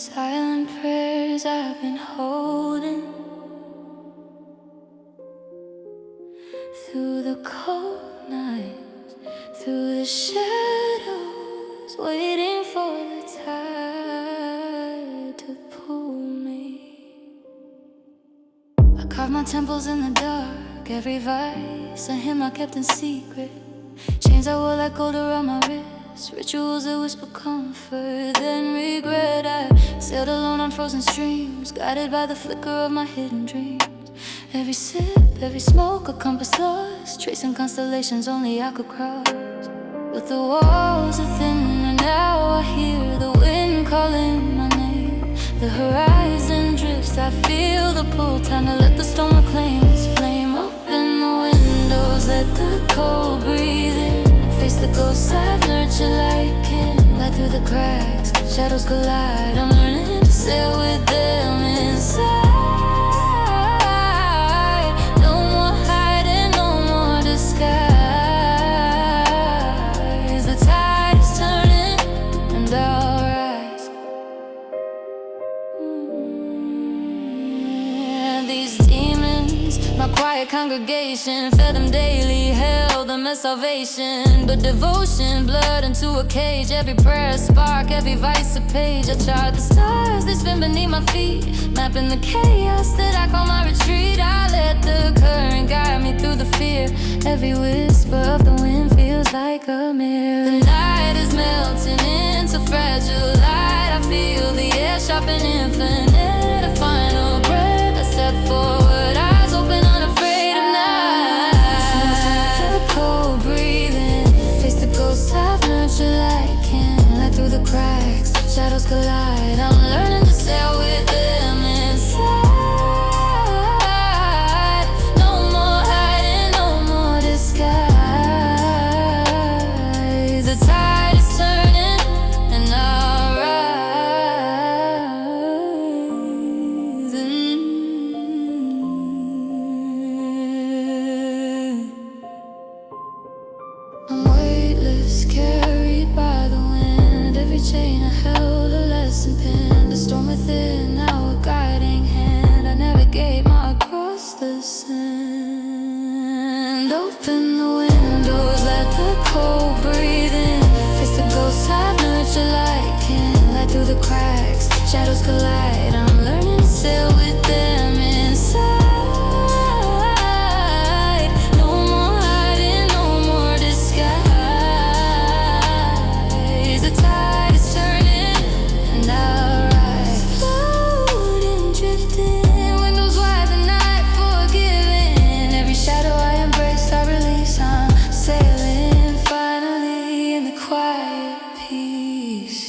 Silent prayers I've been holding through the cold nights, through the shadows, waiting for the tide to pull me. I carved my temples in the dark, every vice a hymn I kept in secret. Chains I wore like gold around my wrist, rituals that whisper comfort, then regret. I sailed alone on frozen streams, guided by the flicker of my hidden dreams. Every sip, every smoke, a compass lost, tracing constellations only I could cross. But the walls are thin and now I hear the wind calling my name. The horizon drifts, I feel the pull, time to let the storm reclaim its flame. Open the windows, let the cold breathe in, face the ghosts I've nurtured like kin. Light through the cracks, shadows collide, I'm learning to sail with them inside. No more hiding, no more disguise. The tide is turning and I'll rise. These demons, my quiet congregation, fed them daily, held them as salvation. But devotion, blood into a cage, every prayer a spark, every vice a page. I chart the stars, they spin beneath my feet, mapping the chaos that I call my retreat. I let the current guide me through the fear, every whisper of the wind feels like a mirror. The night is melting into fragile light, I feel the air sharp and infinite. A final breath, I step forward, eyes open, unafraid of night. The cold breathing, face the ghosts I've nurtured like kin. Light through the cracks, shadows collide, I'm learning to sail with them inside. No more hiding, no more disguise. The tide is turning and I'll rise. I'm weightless, carried by the wind. Every chain I held a lesson pinned. The storm within, now a guiding hand. I navigate my across the sand. Open the windows, let the cold breathe in, face the ghosts I've nurtured like kin. Light through the cracks, shadows collide, I'm learning to sail with them inside. No more hiding, no more disguise. The tide is turning and I'll rise. Floating, drifting, windows wide, the night forgiving. Every shadow I embrace, I release, I'm sailing finally in the quiet peace.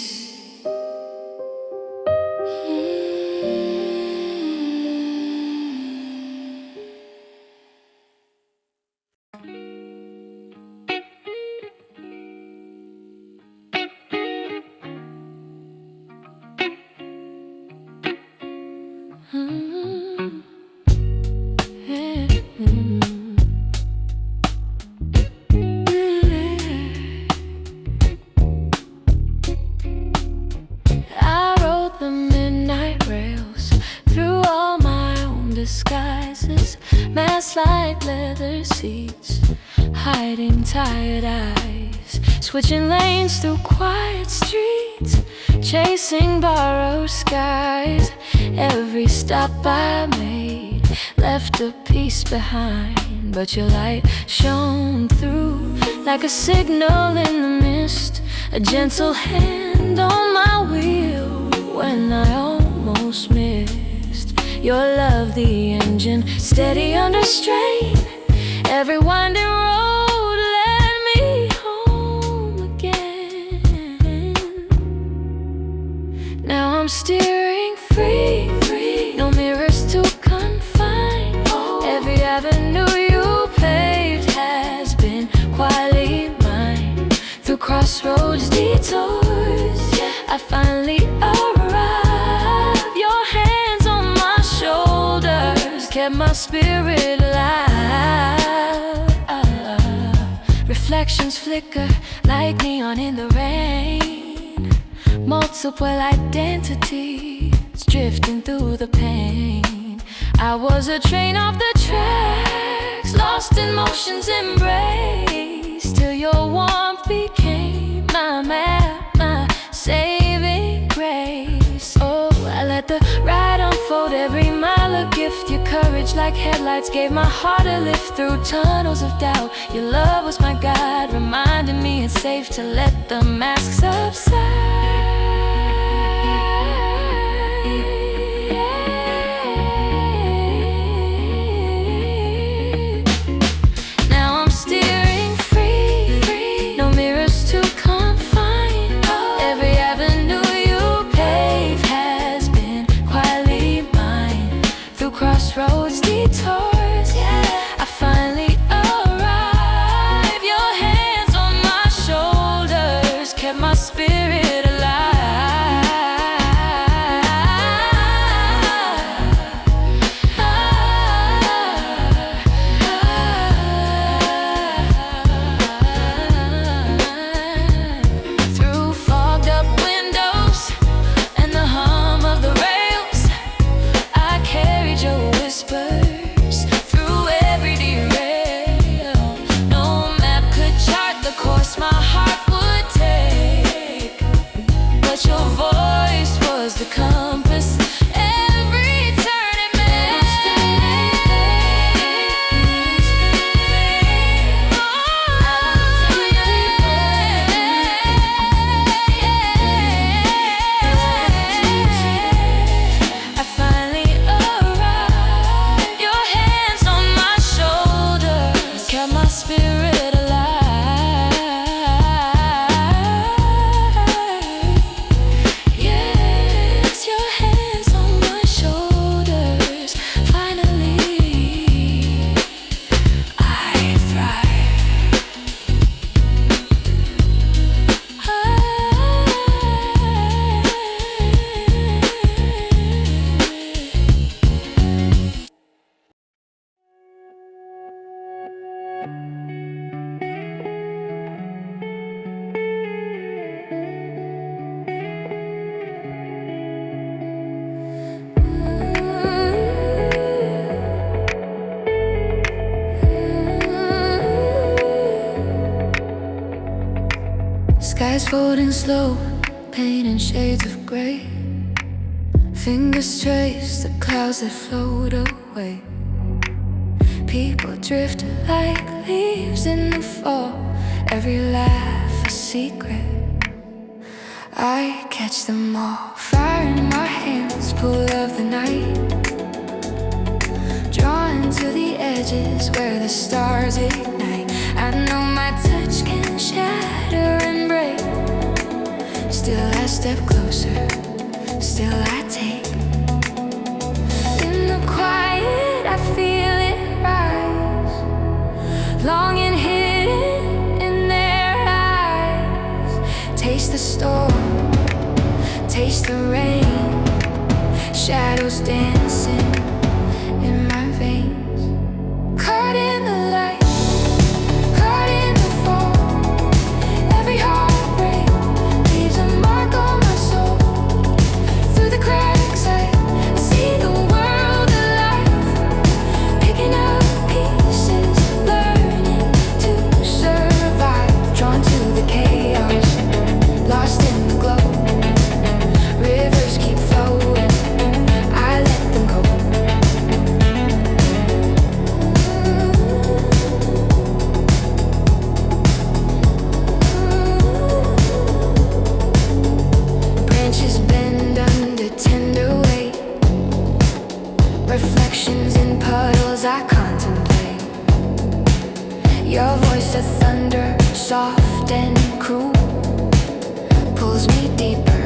I rode the midnight rails through all my own disguises, masked like leather seats, hiding tired eyes, switching lanes through quiet streets, chasing borrowed skies. Every stop I made left a piece behind, but your light shone through like a signal in the mist, a gentle hand on my wheel when I almost missed. Your love, the engine, steady under strain. Every winding road led me home again. Now I'm steering free, no mirrors to confine. Every avenue you paved has been quietly mine. Through crossroads, detours, I finally arrived. Your hands on my shoulders kept my spirit alive. Reflections flicker like neon in the rain. multiple identities drifting through the pain. I was a train off the tracks, lost in motion's embrace, till your warmth became my map, my saving grace. Oh, I let the ride unfold, every mile a gift. Your courage like headlights gave my heart a lift through tunnels of doubt. Your love was my guide, reminding me it's safe to let the mask subside. Crossroads, detours, yeah, I finally arrived. Your hands on my shoulders kept my spirit alive. Through fogged up windows and the hum of the rails, I carried your whispers through every derail. No map could chart the course my heart would take, but your voice was the compass. Every turn it made. I finally arrived. Your hands on my shoulders kept my spirit alive. Yes, your hands on my shoulders. Finally, I thrive. Skies folding slow, painting shades of gray. Fingers trace the clouds that float away. People drift like leaves in the fall, every laugh a secret. I catch them all, fire in my hands, pull of the night, drawn to the edges where the stars ignite. I know my touch can shatter and break. Still I step closer, still I take. In the quiet I feel it rise, longing hidden in their eyes. Taste the storm, taste the rain, shadows dancing in my veins. Caught in the light, caught in the fall, every heartbreak leaves a mark on my soul. Through the cracks I see the world alive, picking up pieces, learning to survive. Drawn to the chaos, lost in the glow. Rivers keep flowing, I let them go. Branches bend under tender weight, reflections in puddles I contemplate. Your voice a thunder, soft and cruel, pulls me deeper,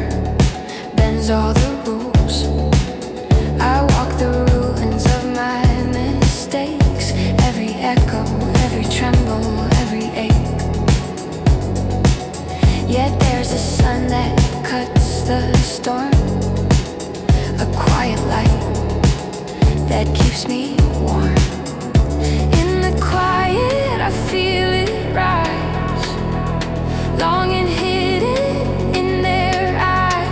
bends all the rules. I walk the ruins of my mistakes, every echo, every tremble, every ache. Yet there's a sun that cuts the storm, a quiet light that keeps me warm. In the quiet I feel it rise, longing hidden in their eyes.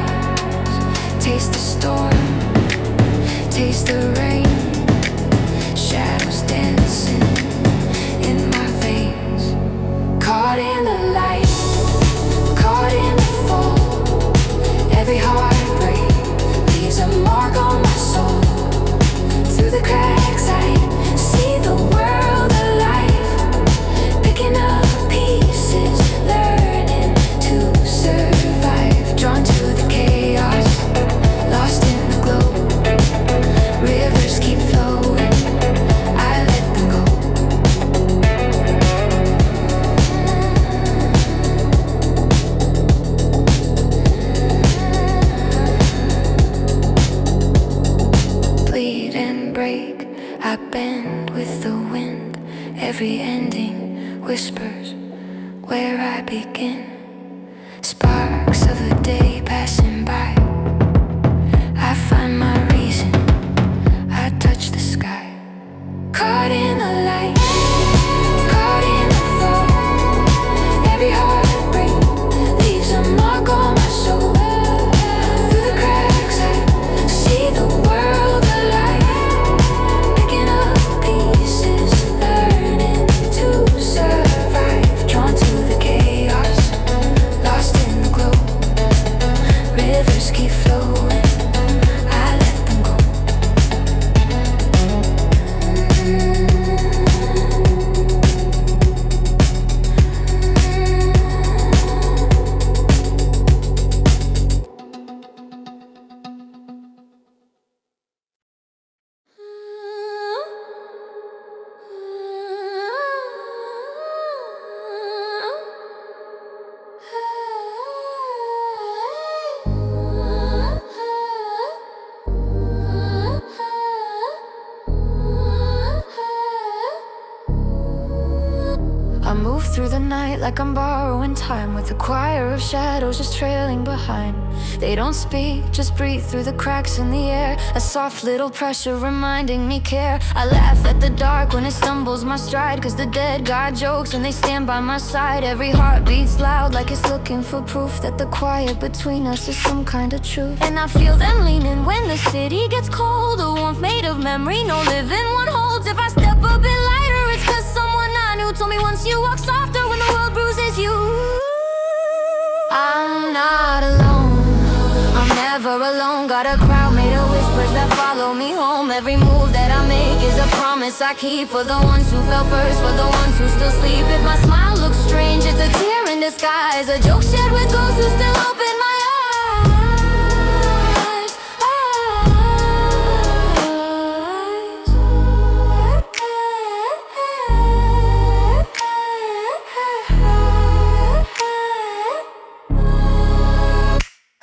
I bend with the wind. Every ending whispers where I begin. Sparks of a day passing by. I find my reason. I touch the sky. Caught in the light, caught in the thought. Every heartbreak leaves a mark on my soul. Through the cracks I see the world alive, picking up pieces, learning to survive. Drawn to the chaos, lost in the glow. Rivers keep flowing, I let them go. I move through the night like I'm borrowing time, with a choir of shadows just trailing behind. They don't speak, just breathe through the cracks in the air. A soft little pressure reminding me care. I laugh at the dark when it stumbles my stride, 'cause the dead got jokes and they stand by my side. Every heart beats loud like it's looking for proof that the quiet between us is some kind of truth. And I feel them leaning when the city gets cold. A warmth made of memory no living one holds. If I step a bit lighter, it's 'cause someone I knew told me once you walk softer when the world bruises you. I'm not alone, I'm never alone. Got a crowd made of whispers that follow me home. Every move that I make is a promise I keep, for the ones who fell first, for the ones who still sleep. If my smile looks strange, it's a tear in disguise, a joke shared with those who still open my eyes.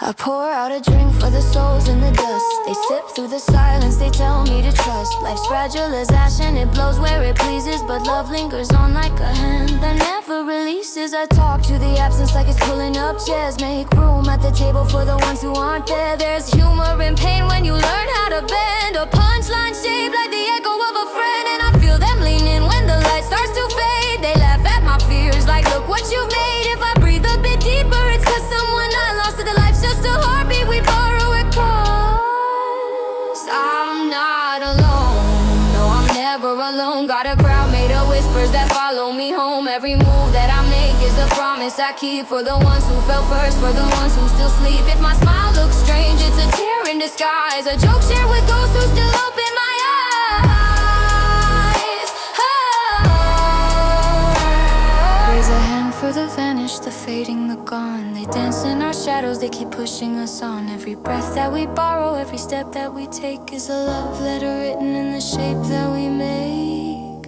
I pour out a drink for the souls in the dust. They sip through the silence, they tell me to trust. Life's fragile as ash and it blows where it pleases, but love lingers on like a hand that never releases. I talk to the absence like it's pulling up chairs. Make room at the table for the ones who aren't there. There's humor in pain when you learn how to bend. A punchline shaped like the echo of a friend. And I feel them leaning when the light starts to fade. They laugh at my fears like, look what you've made. If I breathe a bit deeper, it's 'cause someone I lost to the life's just a heartbeat we borrow it cross. I'm not alone, no, I'm never alone. Got a crowd made of whispers that follow me home. Every move that I make is a promise I keep, for the ones who fell first, for the ones who still sleep. If my smile looks strange, it's a tear in disguise, a joke shared with those who still open my eyes. Raise a hand for the vanished, the fading, the gone. They dance in our shadows, they keep pushing us on. Every breath that we borrow, every step that we take is a love letter written in the shape that we make.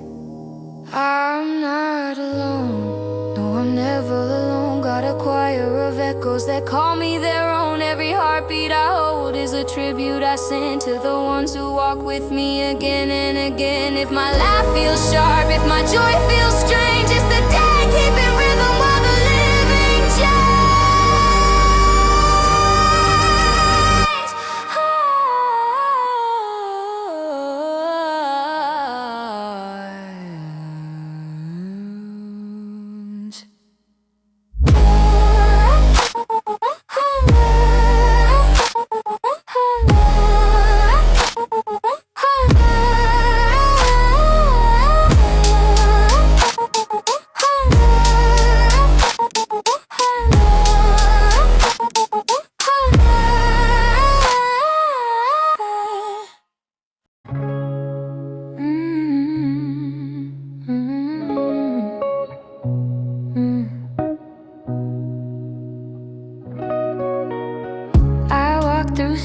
I'm not alone, no, I'm never alone. Got a choir of echoes that call me their own. Every heartbeat I hold is a tribute I send to the ones who walk with me again and again. If my laugh feels sharp, if my joy feels strange, it's the dead keeping rhythm while the living change.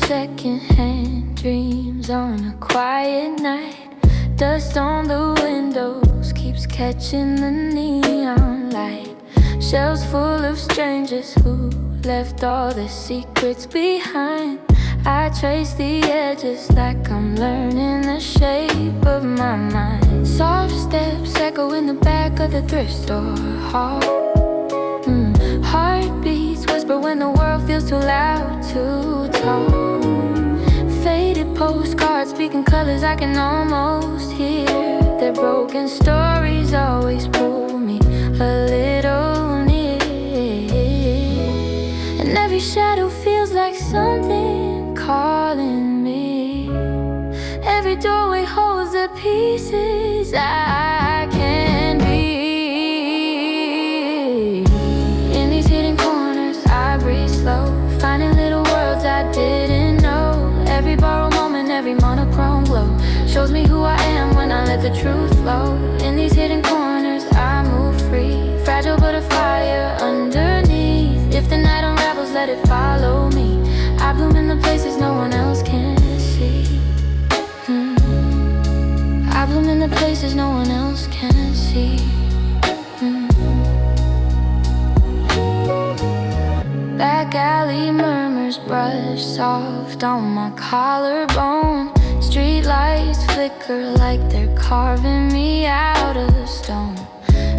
Secondhand dreams on a quiet night. Dust on the windows keeps catching the neon light. Shelves full of strangers who left all the secrets behind. I trace the edges like I'm learning the shape of my mind. Soft steps echo in the back of the thrift store hall. Heartbeats whisper when the world feels too loud, too tall. Faded postcards speaking colors I can almost hear. Their broken stories always pull me a little near. And every shadow feels like something calling me. Every doorway holds the pieces I can be. In these hidden corners I breathe slow, finding little worlds I didn't know. Every borrowed moment, every monochrome glow shows me who I am when I let the truth flow. In these hidden corners I move free, fragile but a fire underneath. If the night unravels, let it follow me. I bloom in the places no one else can see. I bloom in the places no one else can see. Back alley murmurs brush soft on my collarbone. Street lights flicker like they're carving me out of stone.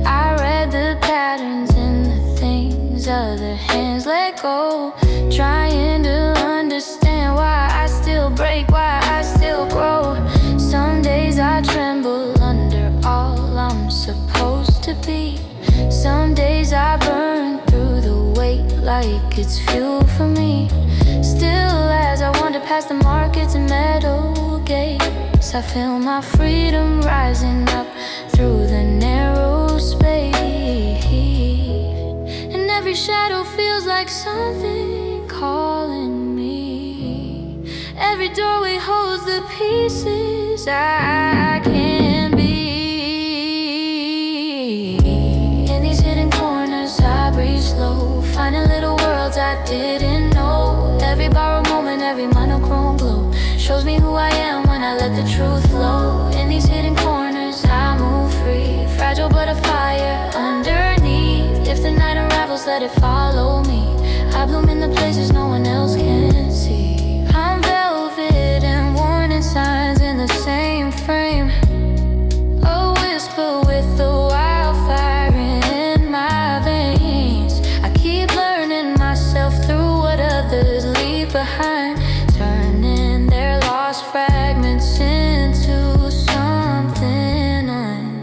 I read the patterns in the things other hands let go, trying to understand why I still break, why I still grow. Some days I tremble under all I'm supposed to be. Some days I burn through the weight like it's fuel for me. Still as I wander past the markets and metal gates, I feel my freedom rising up through the narrow space. And every shadow feels like something calling me. Every doorway holds the pieces I can be. In these hidden corners I breathe slow, finding little worlds I didn't know. Every borrowed moment, every monochrome glow shows me who I am when I let the truth flow. In these hidden corners I move free, fragile but a fire underneath. If the night unravels, let it follow me. I bloom in the places no one else can see. I'm velvet and warning signs in the same frame. A whisper with the wildfire in my veins. I keep learning myself through what others leave behind, turning their lost fragments into something.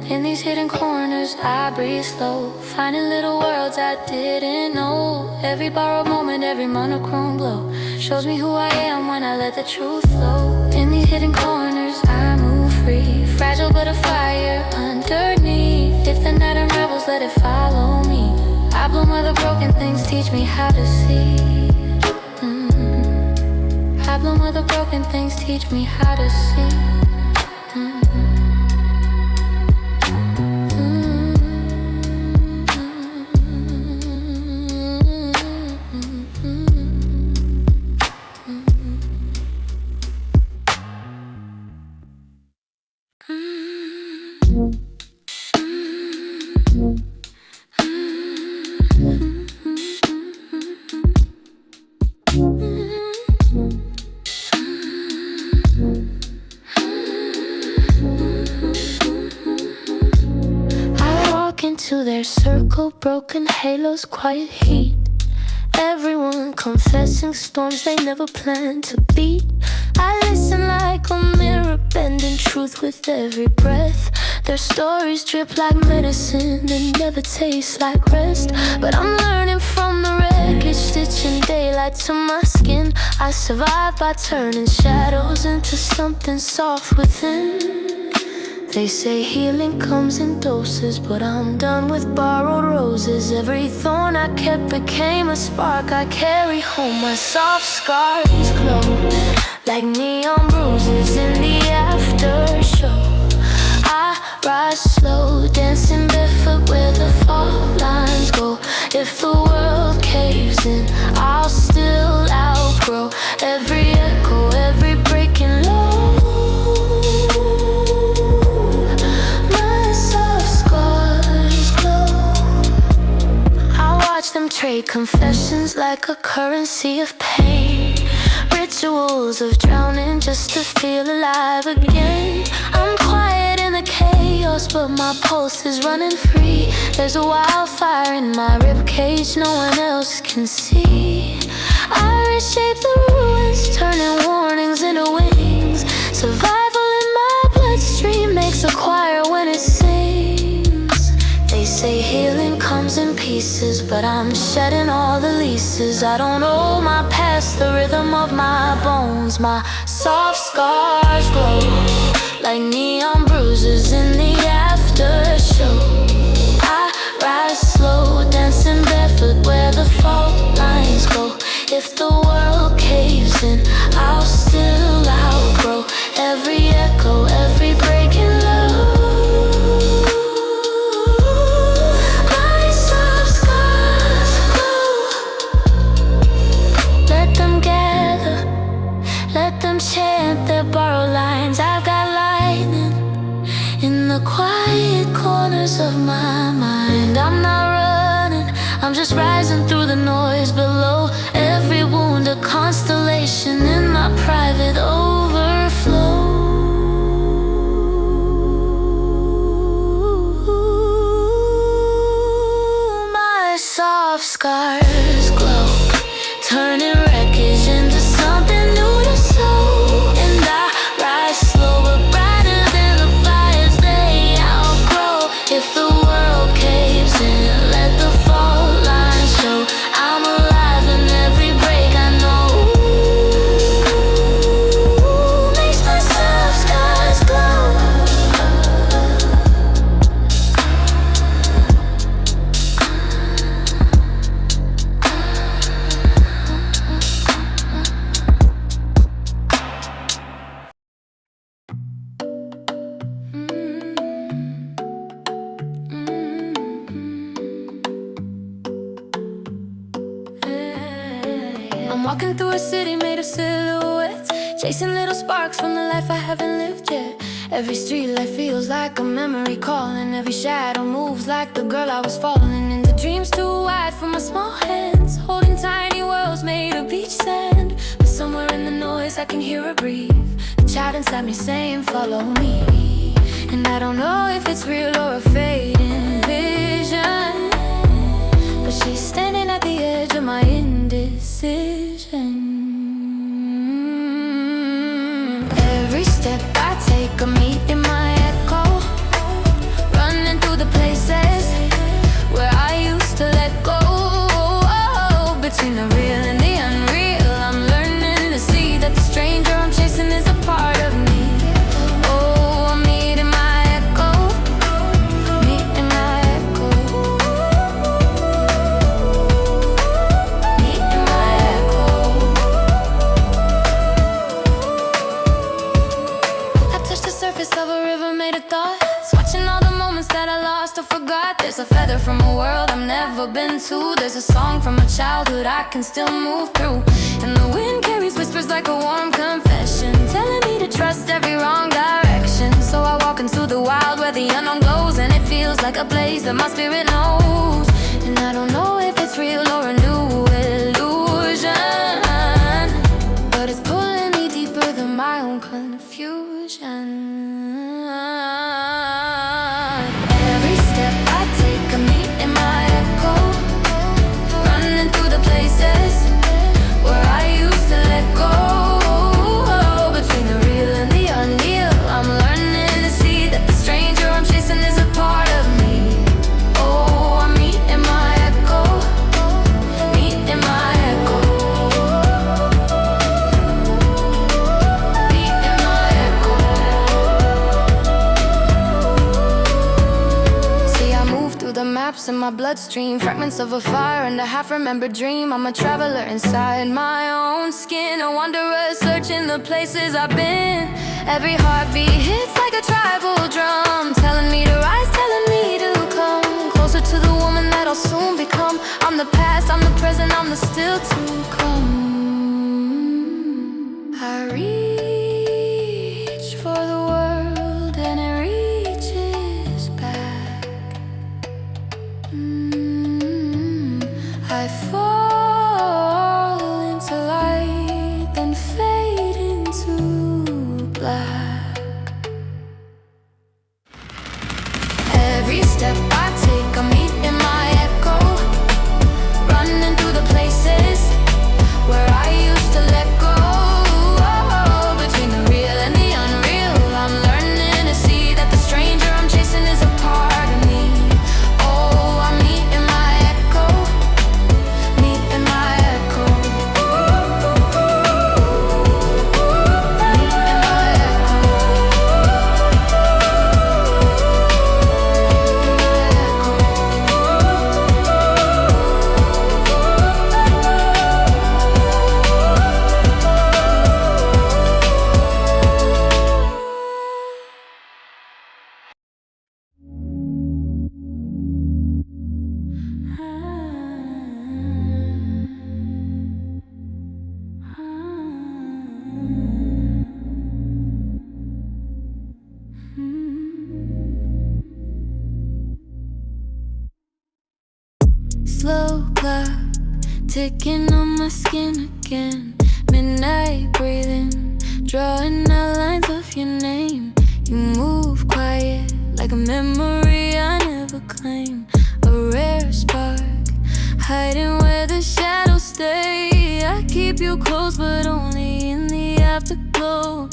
In these hidden corners I breathe slow, finding little worlds I didn't know. Every borrowed moment, every monochrome glow shows me who I am when I let the truth flow. In these hidden corners I move free, fragile but a fire underneath. If the night unravels, let it follow me. I bloom where the broken things teach me how to see. I bloom where the broken things teach me how to see. To their circle, broken halos, quiet heat. Everyone confessing storms they never planned to beat. I listen like a mirror, bending truth with every breath. Their stories drip like medicine and never taste like rest. But I'm learning from the wreckage, stitching daylight to my skin. I survive by turning shadows into something soft within. They say healing comes in doses, but I'm done with borrowed roses. Every thorn I kept became a spark I carry home. My soft scars glow like neon bruises in the after show. I rise slow, dancing barefoot where the fault lines go. If the world caves in, I'll still outgrow every echo, every breaking law. Them trade confessions like a currency of pain. Rich rituals of drowning just to feel alive again. I'm quiet in the chaos, but my pulse is running free. There's a wildfire in my ribcage no one else can see. I reshape the ruins, turning warnings into wings. Survival in my bloodstream makes a choir when it sings. They say healing comes in pieces, but I'm shedding all the leases. I don't owe my past the rhythm of my bones. My soft scars glow like neon bruises in the aftershow. I rise slow, dancing barefoot where the fault lines go. If the world caves in, I'll still outgrow every echo, every breaking love. My soft scars glow. Let them gather, let them chant their borrowed lines. I've got lightning in the quiet corners of my mind. I'm not running, I'm just rising through the noise below. Every wound a constellation in my private overflow. My soft scars glow, turning wreckage into something new to sow. And I rise slow but brighter than the fires they outgrow. If the world caves in, let the fault lines show. I'm alive in every break I know. Makes my soft scars glow. I'm walking through a city made of silhouettes, chasing little sparks from the life I haven't lived yet. Every street light feels like a memory calling. Every shadow moves like the girl I was falling into. Dreams too wide for my small hands, holding tiny worlds made of beach sand. But somewhere in the noise I can hear her breathe, the child inside me saying follow me. And I don't know if it's real or a fading vision, but she's standing at the edge of my indecision. Every step I take, I meet in my echo, running through the places where I used to let go. Between the real and the unreal, I'm learning to see that the stranger I'm chasing is a part of me. Oh, I meet in my echo, meet in my echo, meet in my echo. I touched the surface of a river made of thoughts, watching all the moments that I lost or forgot. There's a feather from a world I've never been to. There's a song from a childhood I can still move through. And the wind carries whispers like a warm confession, telling me to trust every wrong direction. So I walk into the wild where the unknown glows, and it feels like a place that my spirit knows. And I don't know if it's real or a new illusion, but it's pulling me deeper than my own confusion. Every step I take, I meet in my echo, running through the places where I used to let go. Between the real and the unreal, I'm learning to see that the stranger I'm chasing is a part of me. Oh, I meet in my echo, meet in my echo, meet in my echo. See, I move through the maps in my bloodstream, fragments of a fire and a half-remembered dream. I'm a traveler inside my own skin, a wanderer searching the places I've been. Every heartbeat hits like a tribal drum, telling me to rise, telling me to come closer to the woman that I'll soon become. I'm the past, I'm the present, I'm the still to come. I reach for the world and it reaches back. I fall into light, then fade ticking on my skin again. Midnight breathing, drawing outlines of your name. You move quiet, like a memory I never claim. A rare spark, hiding where the shadows stay. I keep you close, but only in the afterglow.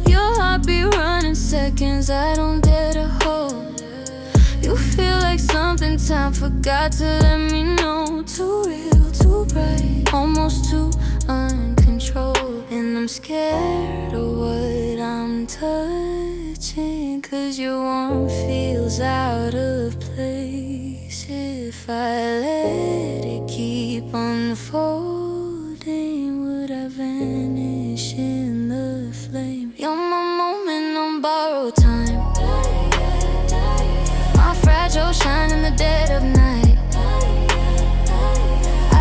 Your heartbeat running seconds I don't dare to hold. You feel like something time forgot to let me know. Too real, too bright, almost too uncontrolled. And I'm scared of what I'm touching, 'cause your warmth feels out of place. If I let it keep unfolding, would I vanish in the flame? You're my moment on borrowed time, my fragile shine in the dead of night.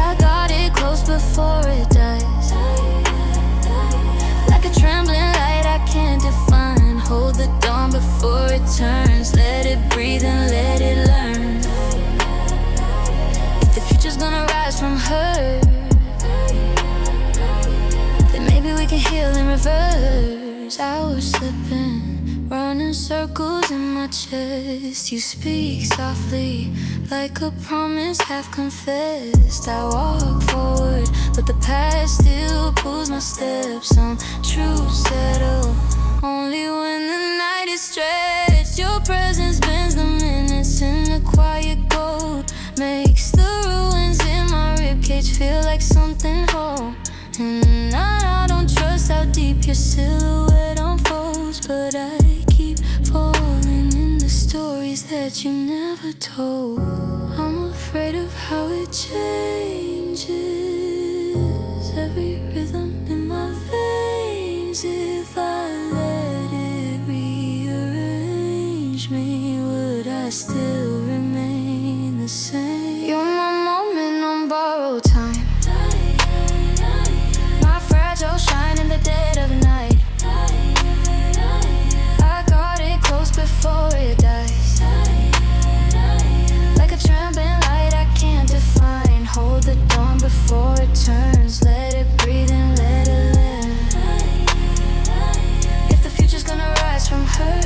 I got it close before it dies, like a trembling light I can't define. Hold the dawn before it turns, let it breathe and let it learn. If the future's gonna rise from her, then maybe we can heal in reverse. I was slipping, running circles in my chest. You speak softly, like a promise half confessed. I walk forward, but the past still pulls my steps. Some truths settle only when the night is stretched. Your presence bends the minutes in the quiet gold, makes the ruins in my ribcage feel like something whole. And I don't trust how deep your silhouette unfolds, but I keep falling in the stories that you never told. I'm afraid of how it changes every rhythm in my veins. If I let it rearrange me, would I still remain the same? You're my moment on borrowed time, my fragile shine in the dead of night. I got it close before it dies, like a trembling light I can't define. Hold the dawn before it turns, let it breathe and let it live. If the future's gonna rise from her,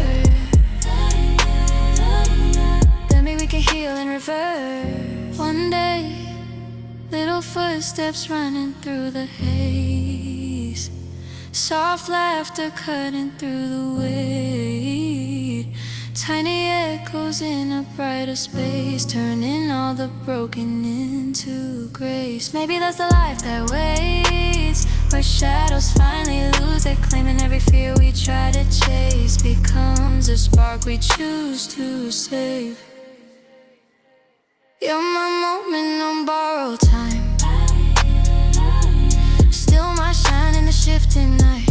then maybe we can heal in reverse. One day, little footsteps running through the haze, soft laughter cutting through the weight. Tiny echoes in a brighter space, turning all the broken into grace. Maybe that's the life that waits, where shadows finally lose their claim, and every fear we try to chase becomes a spark we choose to save. You're my moment on borrowed time, still my shine in the shifting night.